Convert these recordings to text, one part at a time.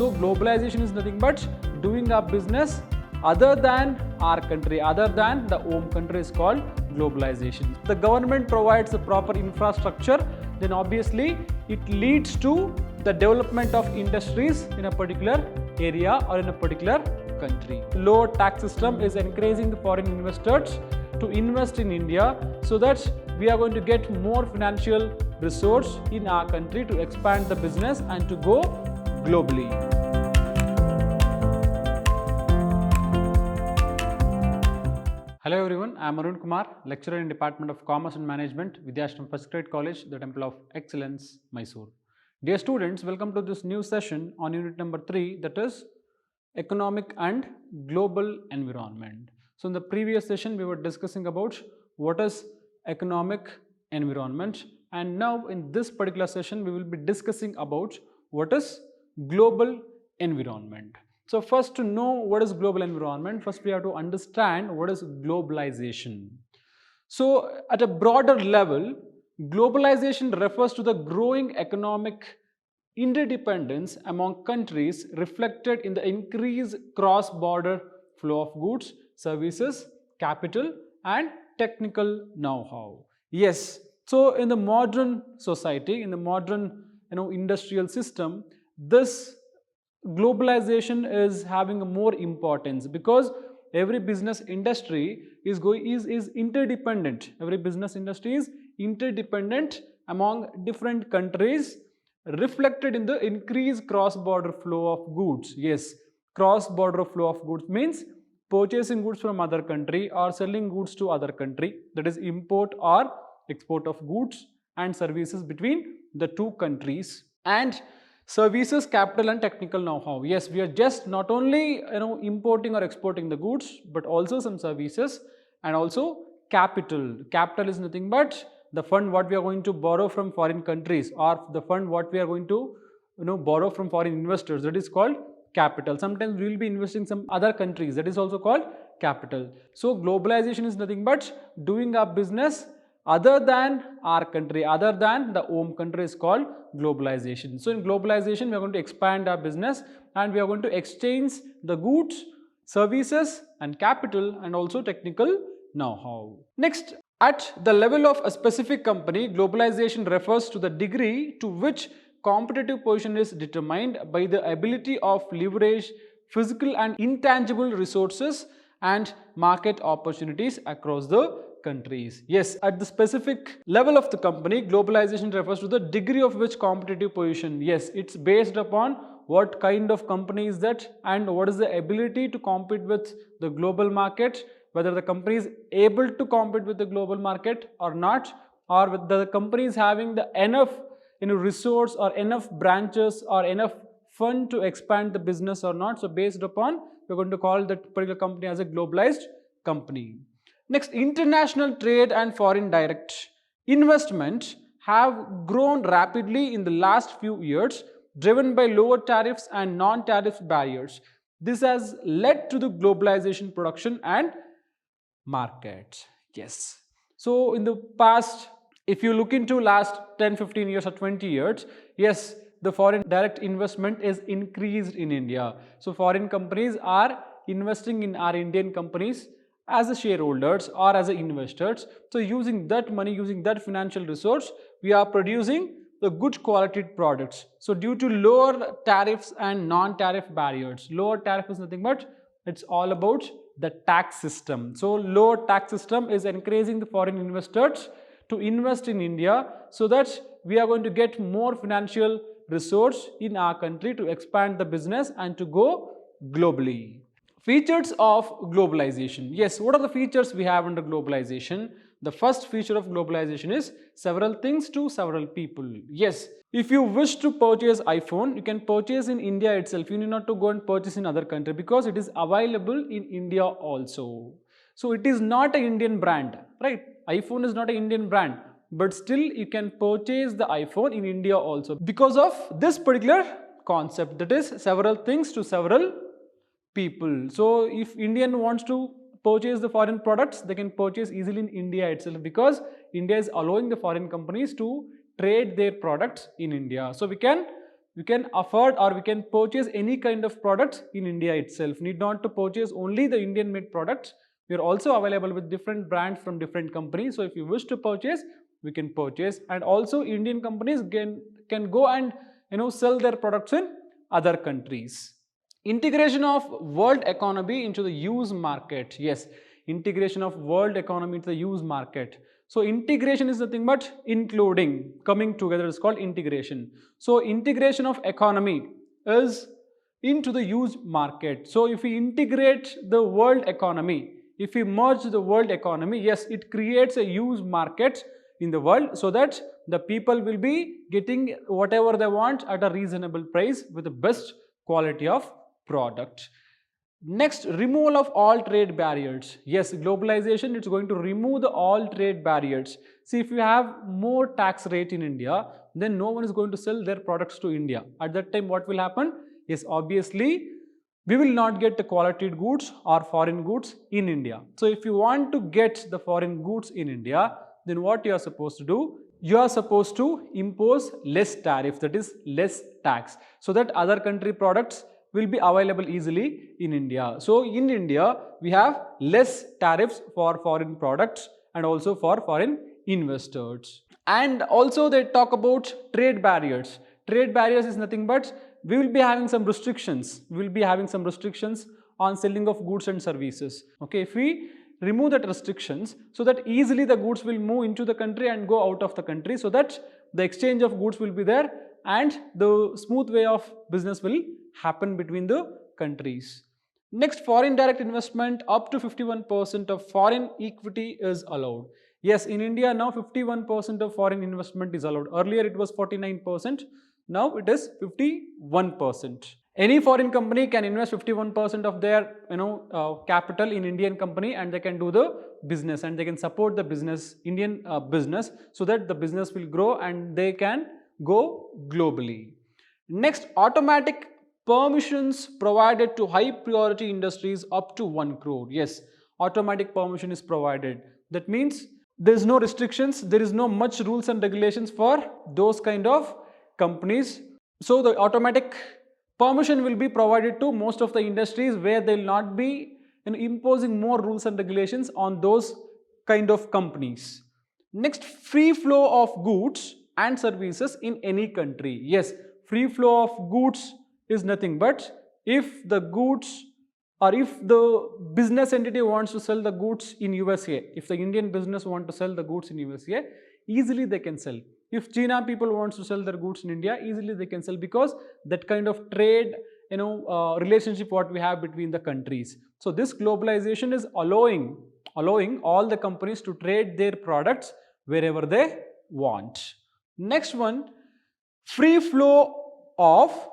So globalization is nothing but doing our business other than our country, other than the home country is called globalization. The government provides the proper infrastructure, then obviously it leads to the development of industries in a particular area or in a particular country. Low tax system is encouraging the foreign investors to invest in India so that we are going to get more financial resource in our country to expand the business and to go globally. Hello everyone, I am Arun Kumar, lecturer in Department of Commerce and Management, Vidhyaashram First Grade College, the Temple of Excellence, Mysuru. Dear students, welcome to this new session on unit number 3, that is Economic and Global Environment. So in the previous session, we were discussing about what is economic environment, and now in this particular session, we will be discussing about what is global environment. So first, to know what is global environment, first we have to understand what is globalization. So at a broader level, globalization refers to the growing economic interdependence among countries reflected in the increased cross-border flow of goods, services, capital and technical know-how. Yes, so in the modern society, in the modern industrial system, this globalization is having a more importance because every business industry is interdependent. Every business industry is interdependent among different countries, reflected in the increased cross-border flow of goods. Yes, cross-border flow of goods means purchasing goods from other country or selling goods to other country, that is import or export of goods and services between the two countries. And services, capital and technical know-how. Yes, we are just not only importing or exporting the goods, but also some services and also capital. Capital is nothing but the fund what we are going to borrow from foreign countries, or the fund what we are going to borrow from foreign investors, that is called capital. Sometimes we will be investing some other countries, that is also called capital. So globalization is nothing but doing our business other than our country, other than the home country is called globalization. So in globalization, we are going to expand our business and we are going to exchange the goods, services and capital and also technical know-how. Next, at the level of a specific company, globalization refers to the degree to which competitive position is determined by the ability of leverage physical and intangible resources and market opportunities across the countries. Yes, at the specific level of the company, globalization refers to the degree of which competitive position. Yes, it's based upon what kind of company is that and what is the ability to compete with the global market, whether the company is able to compete with the global market or not, or whether the company is having the enough resource or enough branches or enough fund to expand the business or not. So based upon, we're going to call that particular company as a globalized company. Next, international trade and foreign direct investment have grown rapidly in the last few years, driven by lower tariffs and non-tariff barriers. This has led to the globalization production and markets. Yes. So in the past, if you look into last 10-15 years or 20 years, yes, the foreign direct investment is increased in India. So foreign companies are investing in our Indian companies as a shareholders or as a investors. So using that money, using that financial resource, we are producing the good quality products. So due to lower tariffs and non-tariff barriers, lower tariff is nothing but it's all about the tax system. So lower tax system is encouraging the foreign investors to invest in India so that we are going to get more financial resource in our country to expand the business and to go globally. Features of globalization. Yes, what are the features we have under globalization? The first feature of globalization is several things to several people. Yes, if you wish to purchase iPhone, you can purchase in India itself. You need not to go and purchase in other country because it is available in India also. So it is not an Indian brand, right? iPhone is not an Indian brand, but still you can purchase the iPhone in India also because of this particular concept, that is several things to several people. So if Indian wants to purchase the foreign products, they can purchase easily in India itself because India is allowing the foreign companies to trade their products in India. So we can we can afford or we can purchase any kind of products in India itself. Need not to purchase only the Indian made products. We are also available with different brands from different companies. So if you wish to purchase, we can purchase, and also Indian companies can go and sell their products in other countries. Integration of world economy into the use market. Yes, integration of world economy into the use market. So integration is nothing but including, coming together is called integration. So integration of economy is into the use market. So if we integrate the world economy, if we merge the world economy, yes, it creates a use market in the world, so that the people will be getting whatever they want at a reasonable price with the best quality of product. Next, removal of all trade barriers. Yes, globalization, it's going to remove all trade barriers. See, if you have more tax rate in India, then no one is going to sell their products to India. At that time, what will happen? Yes, obviously, we will not get the quality goods or foreign goods in India. So if you want to get the foreign goods in India, then what you are supposed to do? You are supposed to impose less tariff, that is less tax, so that other country products will be available easily in India. So in India, we have less tariffs for foreign products and also for foreign investors. And also they talk about trade barriers. Trade barriers is nothing but we will be having some restrictions. We will be having some restrictions on selling of goods and services. Okay, if we remove that restrictions, so that easily the goods will move into the country and go out of the country, so that the exchange of goods will be there and the smooth way of business will happen between the countries. Next, foreign direct investment, up to 51% of foreign equity is allowed. Yes, in India now 51% of foreign investment is allowed. Earlier it was 49%, now it is 51%. Any foreign company can invest 51% of their capital in Indian company, and they can do the business and they can support the business, Indian business, so that the business will grow and they can go globally. Next, automatic permissions provided to high priority industries up to 1 crore. Yes, automatic permission is provided. That means there is no restrictions, there is no much rules and regulations for those kind of companies. So the automatic permission will be provided to most of the industries, where they will not be imposing more rules and regulations on those kind of companies. Next, free flow of goods and services in any country. Yes, free flow of goods is nothing but if the goods, or if the business entity wants to sell the goods in USA, if the Indian business want to sell the goods in USA, easily they can sell. If China people wants to sell their goods in India, easily they can sell, because that kind of trade relationship what we have between the countries. So this globalization is allowing all the companies to trade their products wherever they want. Next one, free flow of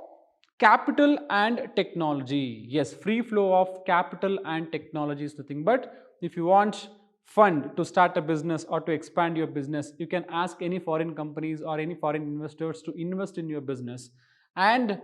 capital and technology. Yes, free flow of capital and technology is nothing but if you want fund to start a business or to expand your business, you can ask any foreign companies or any foreign investors to invest in your business. And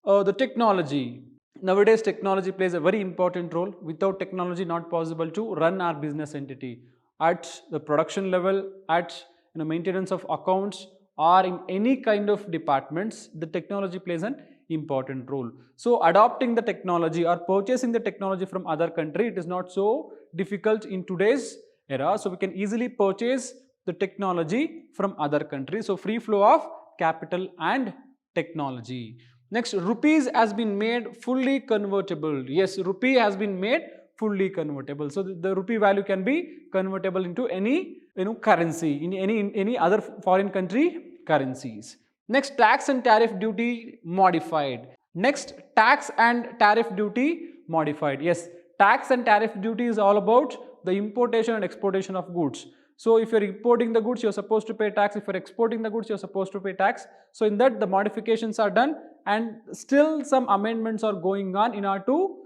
the technology, nowadays technology plays a very important role. Without technology, not possible to run our business entity at the production level, at maintenance of accounts, or in any kind of departments. The technology plays an important role. So adopting the technology or purchasing the technology from other country, it is not so difficult in today's era. So we can easily purchase the technology from other countries. So free flow of capital and technology. Next, rupees has been made fully convertible. Yes, rupee has been made fully convertible. So the rupee value can be convertible into any currency, in any other foreign country currencies. Next, tax and tariff duty modified. Next, tax and tariff duty modified. Yes, tax and tariff duty is all about the importation and exportation of goods. So if you're importing the goods, you're supposed to pay tax. If you're exporting the goods, you're supposed to pay tax. So in that, the modifications are done, and still some amendments are going on in order to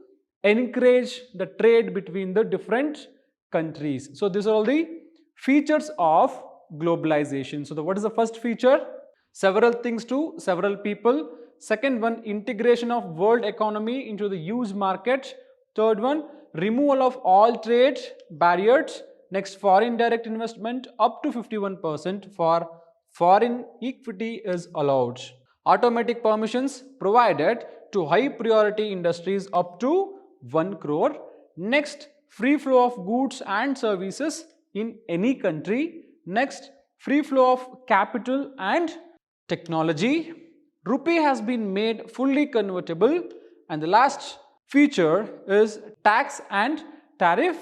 encourage the trade between the different countries. So these are all the features of globalization. So what is the first feature? Several things to several people. Second one, integration of world economy into the use market. Third one, removal of all trade barriers. Next, foreign direct investment up to 51% for foreign equity is allowed. Automatic permissions provided to high priority industries up to 1 crore. Next, free flow of goods and services in any country. Next, free flow of capital and technology. Rupee has been made fully convertible. And the last feature is tax and tariff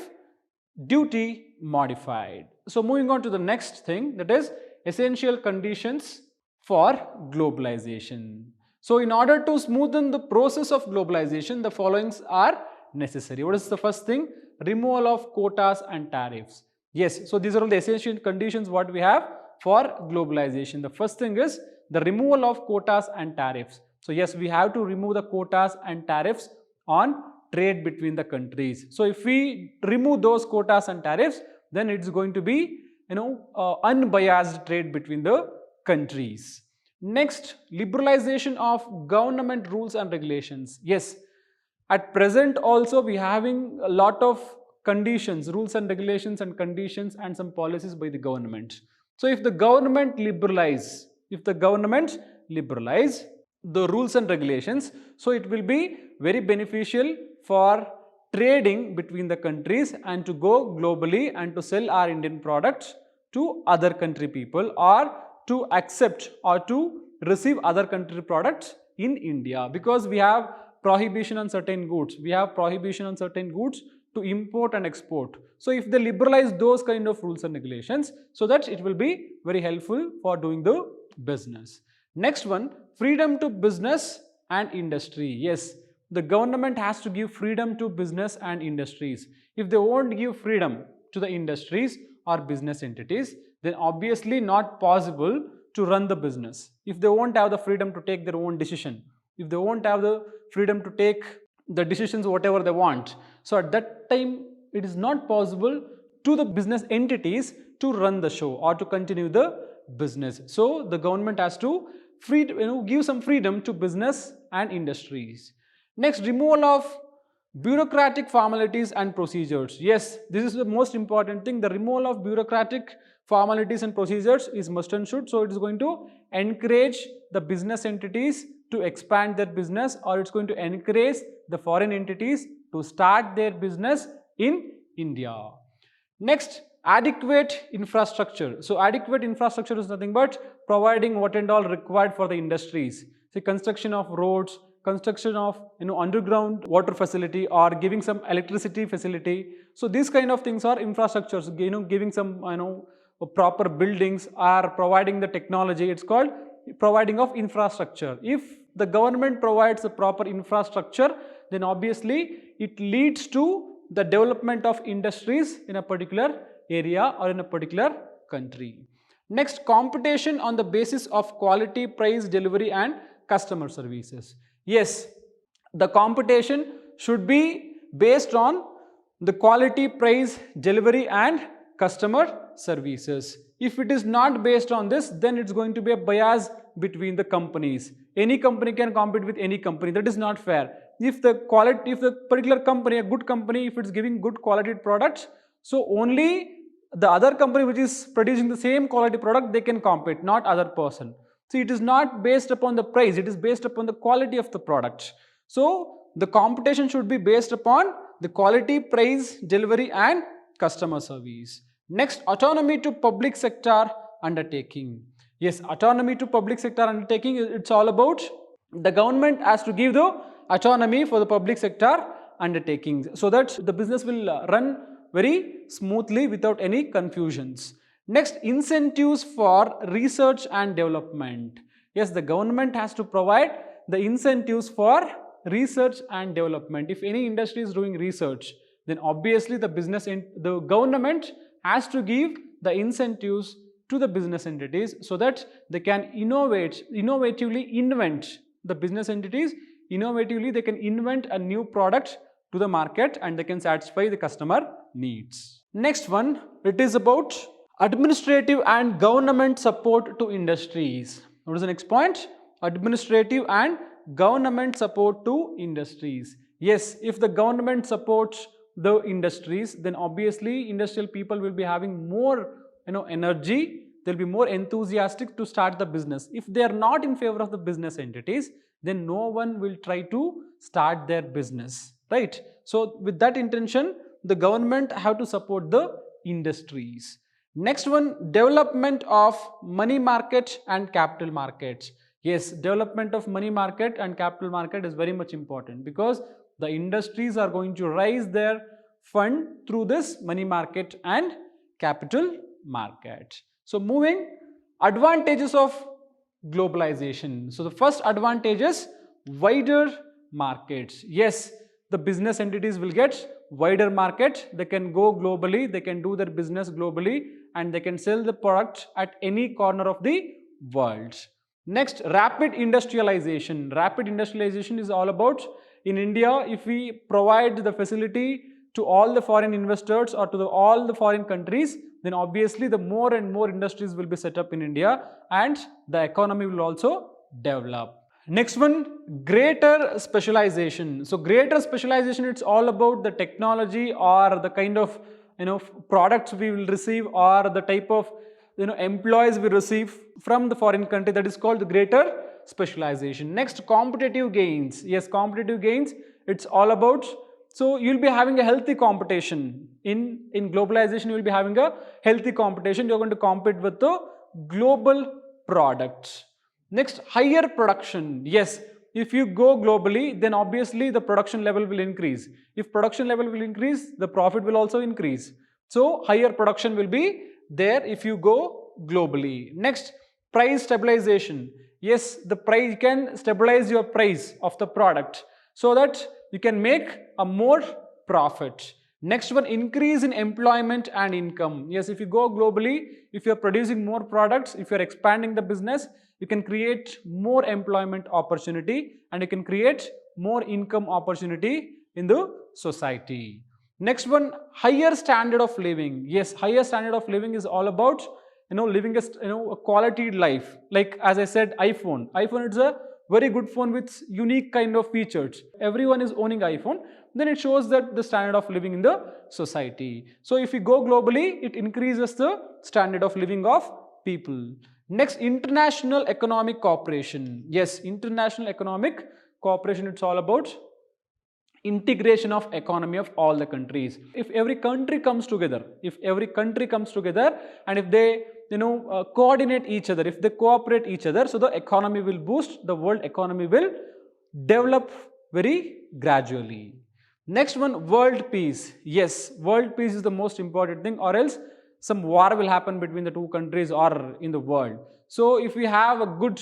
duty modified. So moving on to the next thing, that is essential conditions for globalization. So in order to smoothen the process of globalization, the followings are necessary. What is the first thing? Removal of quotas and tariffs. Yes, so these are all the essential conditions what we have for globalization. The first thing is the removal of quotas and tariffs. So yes, we have to remove the quotas and tariffs on trade between the countries. So if we remove those quotas and tariffs, then it's going to be unbiased trade between the countries. Next, liberalization of government rules and regulations. Yes, at present also we are having a lot of conditions, rules and regulations and conditions and some policies by the government. So if the government liberalize the rules and regulations, so it will be very beneficial for trading between the countries and to go globally and to sell our Indian products to other country people, or to accept or to receive other country products in India, because we have prohibition on certain goods. We have prohibition on certain goods to import and export. So if they liberalize those kind of rules and regulations, so that it will be very helpful for doing the business. Next one, freedom to business and industry. Yes, the government has to give freedom to business and industries. If they won't give freedom to the industries or business entities, then obviously not possible to run the business. If they won't have the freedom to take their own decision, if they won't have the freedom to take the decisions whatever they want, so at that time it is not possible to the business entities to run the show or to continue the business. So the government has to give some freedom to business and industries. Next, removal of bureaucratic formalities and procedures. Yes, this is the most important thing. The removal of bureaucratic formalities and procedures is must and should. So it is going to encourage the business entities to expand their business, or it's going to encourage the foreign entities to start their business in India. Next, adequate infrastructure. So adequate infrastructure is nothing but providing what and all required for the industries. So construction of roads, construction of underground water facility, or giving some electricity facility. So these kind of things are infrastructures, giving some proper buildings, or providing the technology. It's called providing of infrastructure. If the government provides a proper infrastructure, then obviously it leads to the development of industries in a particular area or in a particular country. Next, competition on the basis of quality, price, delivery and customer services. Yes, the competition should be based on the quality, price, delivery and customer services. If it is not based on this, then it's going to be a bias between the companies. Any company can compete with any company. That is not fair. If the particular company, a good company, if it's giving good quality products, so only the other company which is producing the same quality product, they can compete, not other person. So it is not based upon the price, it is based upon the quality of the product. So the competition should be based upon the quality, price, delivery and customer service. Next, autonomy to public sector undertaking. Yes, autonomy to public sector undertaking, it's all about the government has to give the autonomy for the public sector undertakings, so that the business will run very smoothly without any confusions. Next, incentives for research and development. Yes, the government has to provide the incentives for research and development. If any industry is doing research, then obviously the government has to give the incentives to the business entities, so that they can innovatively invent, the business entities innovatively they can invent a new product to the market and they can satisfy the customer needs. Next one, it is about administrative and government support to industries. What is the next point? Administrative and government support to industries. Yes, if the government supports the industries, then obviously industrial people will be having more energy they'll be more enthusiastic to start the business. If they are not in favor of the business entities, then no one will try to start their business, right? So with that intention, the government have to support the industries. Next one, development of money market and capital markets. Yes, development of money market and capital market is very much important, because the industries are going to raise their fund through this money market and capital market. So moving, advantages of globalization. So the first advantage is wider markets. Yes, the business entities will get wider market. They can go globally, they can do their business globally, and they can sell the product at any corner of the world. Next, rapid industrialization. Rapid industrialization is all about, in India, if we provide the facility to all the foreign investors or to all the foreign countries, then obviously the more and more industries will be set up in India, and the economy will also develop. Next one, greater specialization. So greater specialization, it's all about the technology or the kind of products we will receive, or the type of employees we receive from the foreign country. That is called the greater specialization. Next, competitive gains. Yes, competitive gains, it's all about, so you'll be having a healthy competition. In globalization, you'll be having a healthy competition. You're going to compete with the global products. Next, higher production. Yes, if you go globally, then obviously the production level will increase. If production level will increase, the profit will also increase. So higher production will be there if you go globally. Next, price stabilization. Yes, the price, you can stabilize your price of the product so that you can make a more profit. Next one, increase in employment and income. Yes, if you go globally, if you're producing more products, if you're expanding the business, you can create more employment opportunity, and you can create more income opportunity in the society. Next one, higher standard of living. Yes, higher standard of living is all about living a quality life. Like as I said, iPhone is a very good phone with unique kind of features. Everyone is owning iPhone, then it shows that the standard of living in the society. So if you go globally, it increases the standard of living of people. Next, international economic cooperation. Yes, international economic cooperation, it's all about integration of economy of all the countries. If every country comes together, and if they coordinate each other, if they cooperate each other, so the economy will boost, the world economy will develop very gradually. Next one, world peace. Yes, world peace is the most important thing, or else some war will happen between the two countries or in the world. So if we have a good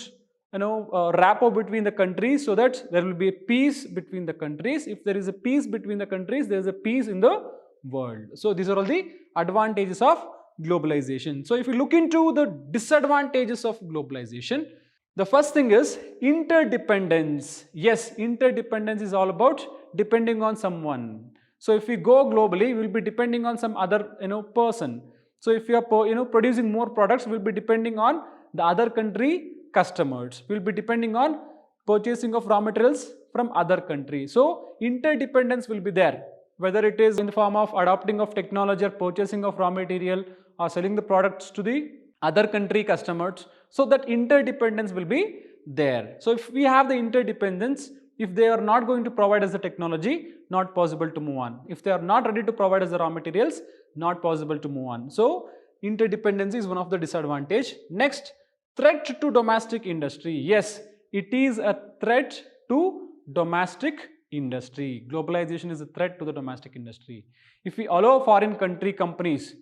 rapport between the countries, so that there will be a peace between the countries. If there is a peace between the countries, there is a peace in the world. So these are all the advantages of globalization. So if you look into the disadvantages of globalization, the first thing is interdependence. Yes, interdependence is all about depending on someone. So if we go globally, we will be depending on some other person. So if you are producing more products, we will be depending on the other country customers. We will be depending on purchasing of raw materials from other countries. So interdependence will be there, whether it is in the form of adopting of technology or purchasing of raw material or selling the products to the other country customers. So that interdependence will be there. So if we have the interdependence, if they are not going to provide us the technology, not possible to move on. If they are not ready to provide us the raw materials, not possible to move on. So interdependence is one of the disadvantage. Next, threat to domestic industry. Yes, it is a threat to domestic industry. Globalization is a threat to the domestic industry. If we allow foreign companies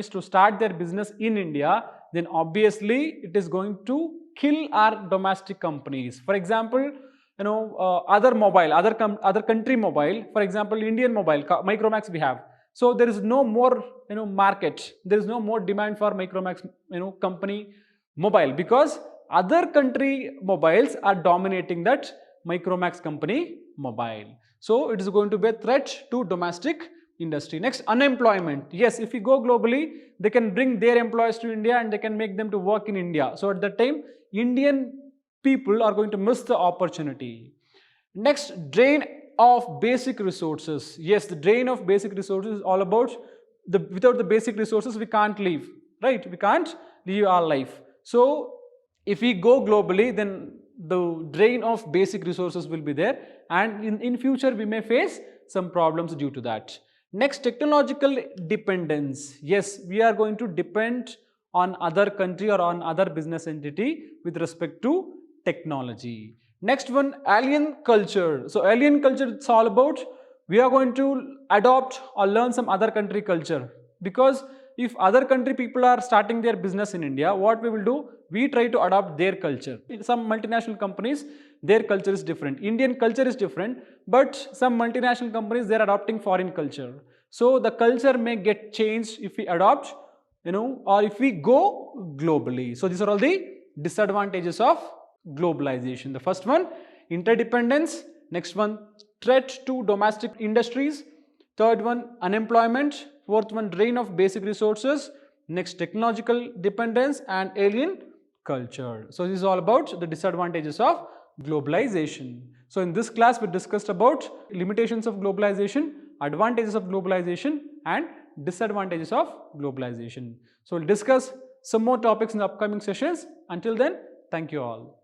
to start their business in India, then obviously it is going to kill our domestic companies. For example, other country mobile, for example, Indian mobile, Micromax we have. So there is no more market, there is no more demand for Micromax company mobile, because other country mobiles are dominating that Micromax company mobile. So it is going to be a threat to domestic industry. Next, unemployment. Yes, if you go globally, they can bring their employees to India and they can make them to work in India. So at that time, Indian people are going to miss the opportunity. Next, drain of basic resources. Yes, the drain of basic resources is all about without the basic resources we can't live, right? We can't live our life. So if we go globally, then the drain of basic resources will be there, and in future we may face some problems due to that. Next, technological dependence. Yes, we are going to depend on other country or on other business entity with respect to technology. Next one, alien culture. So alien culture, it's all about we are going to adopt or learn some other country culture, because if other country people are starting their business in India, what we will do, we try to adopt their culture. In some multinational companies, their culture is different, Indian culture is different, but some multinational companies, they are adopting foreign culture. So the culture may get changed if we adopt, or if we go globally. So these are all the disadvantages of globalization. The first one, interdependence. Next one, threat to domestic industries. Third one, unemployment. Fourth one, drain of basic resources. Next, technological dependence and alien culture. So this is all about the disadvantages of globalization. So in this class we discussed about limitations of globalization, advantages of globalization and disadvantages of globalization. So we'll discuss some more topics in the upcoming sessions. Until then, thank you all.